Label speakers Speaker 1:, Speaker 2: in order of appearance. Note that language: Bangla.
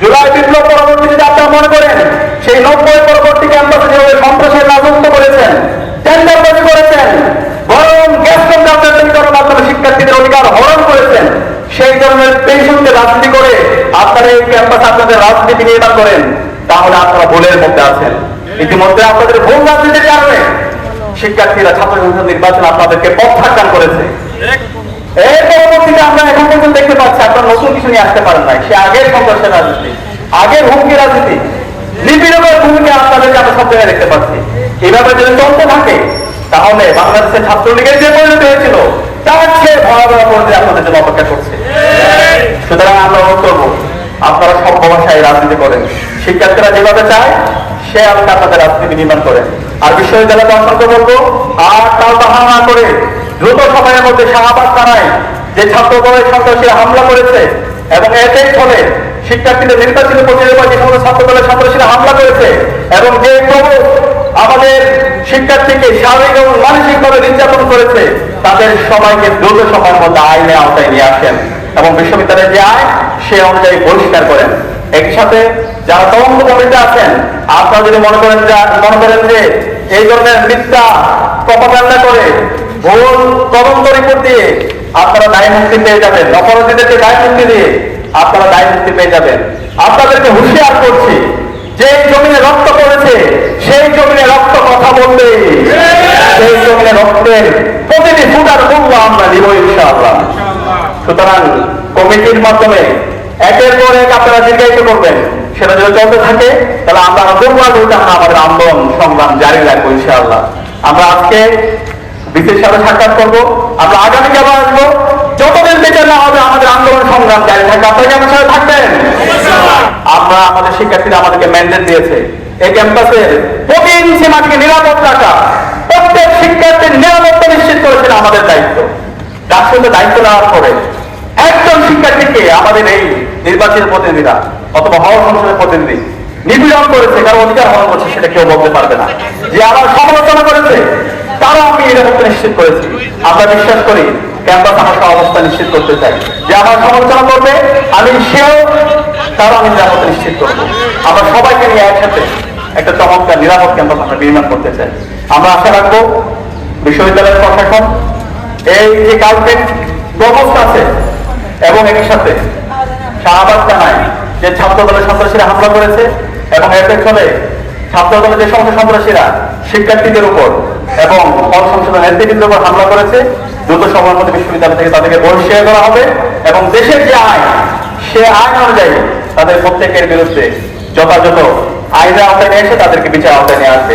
Speaker 1: জুলাই বিপ্লব পরবর্তীতে আপনারা মনে করেন সেই 90 পরবর্তী ক্যাম্পাসে যেভাবে সন্ত্রাসের রাজত্ব করেছেন, টেন্ডারবাজি করেছেন, বরং গ্যাস কন্ট্রাক্টর তৈরি করার মাধ্যমে শিক্ষার্থীদের অধিকার হরণ করেছেন, সেই ধরনের পেশনকে রাজনীতি করে আপনারা এই ক্যাম্পাসে আপনাদের রাজনীতি নির্মাণ করেন, তাহলে আপনারা ভুলের মধ্যে আছেন। ইতিমধ্যে আপনাদের ভুল রাজনীতির কারণে শিক্ষার্থীরা ছাত্র সংসদ নির্বাচন আপনাদেরকে প্রত্যাখ্যান করেছে। এর পরবর্তীতে আমরা এখন পর্যন্ত দেখতে পাচ্ছি আপনারা নতুন কিছু নিয়ে আসতে পারেন নাই। সে আগের সন্ত্রাসের রাজনীতি, আগের হুমকি রাজনীতি, নিপীড়নের ভূমিকা আপনাদেরকে আমরা সব জায়গায় দেখতে পাচ্ছি। এইভাবে যদি চলতে থাকে তাহলে বাংলাদেশের ছাত্রলীগের যে পরিণতি হয়েছিল তার চেয়ে ভয়াবহ পর্যায়ে আপনাদের জন্য অপেক্ষা করছে। সুতরাং আমরা অনুরোধ করবো আপনারা সব ভাষায় রাজনীতি করেন, শিক্ষার্থীরা যেভাবে চায় সে আলোকে আপনাদের রাজনীতি নির্মাণ করেন। আর বিশ্ববিদ্যালয়কে অসংখ্য বলবো আর তাও বাহানা না করে দ্রুত সময়ের মধ্যে শাহবাগ থানায় যে ছাত্রদলের সন্ত্রাসীরা হামলা করেছে এবং এতেই ফলে শিক্ষার্থীদের নির্বাচিত প্রতিনিধি যে সমস্ত ছাত্রদলের সন্ত্রাসীরা হামলা করেছে এবং যে আমাদের শিক্ষার্থীকে শারীরিক এবং মানসিকভাবে নির্যাতন করেছে তাদের সবাইকে দ্রুত সময়ের মধ্যে আইনের আওতায় নিয়ে আসেন এবং বিশ্ববিদ্যালয়ের যে আইন সে অনুযায়ী বহিষ্কার করেন। একই সাথে যারা তদন্ত কমিটি আছেন আপনারা যদি মনে করেন যে এই ধরনের মিথ্যা প্রপাগান্ডা করে ভুল তদন্ত রিপোর্ট দিয়ে আপনারা দায় মুক্তি পেয়ে যাবেন, অপরাধীদেরকে দায় মুক্তি দিয়ে আপনারা দায় মুক্তি পেয়ে যাবেন, আপনাদেরকে হুঁশিয়ার করছি যে জমিনে রক্ত পড়েছে সেই জমিনে রক্ত কথা বলবে, সেই জমিনে রক্তের প্রতিটি ফুটার মূল্য আমরা নিব ইনশাআল্লাহ। সুতরাং কমিটির মাধ্যমে একের পর এক আপনারা দীর্ঘায়িত করবেন, সেটা যদি চলতে থাকে তাহলে আমরা আমাদের আন্দোলন সংগ্রাম জারি রাখবো ইনশাআল্লাহ। আমরা আজকে বিশেষ সাথে সাক্ষাৎ করবো, আমরা আগামীকে আবার আসবো, যতদিন বিচার না হবে আমাদের আন্দোলন সংগ্রাম জারি থাকবে। আপনারা কি আমার সাথে থাকবেন? আমরা আমাদের শিক্ষার্থীরা আমাদেরকে ম্যান্ডেট দিয়েছে এই ক্যাম্পাসের প্রতি ইঞ্চি মাটিকে নিরাপদ রাখা, প্রত্যেক শিক্ষার্থীর নিরাপত্তা নিশ্চিত করেছিল আমাদের দায়িত্ব। রাষ্ট্রীয় দায়িত্ব নেওয়ার পরে একজন শিক্ষার্থীকে আমাদের এই নির্বাচিত প্রতিনিধিরা অথবা হওয়ার সংসদের প্রতিনিধি নিপীড়ন করেছে, কারো অধিকার হরণ করছে সেটা কেউ বলতে পারবে না। যে আমার সমালোচনা করেছে তারও আমি নিরাপত্তা নিশ্চিত করেছি। আমরা বিশ্বাস করি ক্যাম্পাস আমার অবস্থা নিশ্চিত করতে চাই, যে আমার সমালোচনা করবে আমি সেও তারও আমি নিরাপত্তা নিশ্চিত করবো। আমরা সবাইকে নিয়ে একসাথে একটা চমৎকার নিরাপদ ক্যাম্পাস আমরা নির্মাণ করতে চাই। আমরা আশা রাখবো বিশ্ববিদ্যালয়ের প্রশাসন এই যে কালকের ব্যবস্থা আছে এবং একই সাথে শাহবাগ থানায় যে ছাত্রদলের সন্ত্রাসীরা হামলা করেছে এবং এর পেছনে ছাত্রদলের যে সমস্ত সন্ত্রাসীরা শিক্ষার্থীদের উপর এবং হল সংসদের নেতৃবৃন্দের উপর হামলা করেছে দ্রুত সময়ের মধ্যে বিশ্ববিদ্যালয় থেকে তাদেরকে বহিষ্কার করা হবে এবং দেশের যে আইন সে আইন অনুযায়ী তাদের প্রত্যেকের বিরুদ্ধে যথাযথ আইনের আওতায় নিয়ে এসে তাদেরকে বিচার আওতায় নিয়ে আসবে।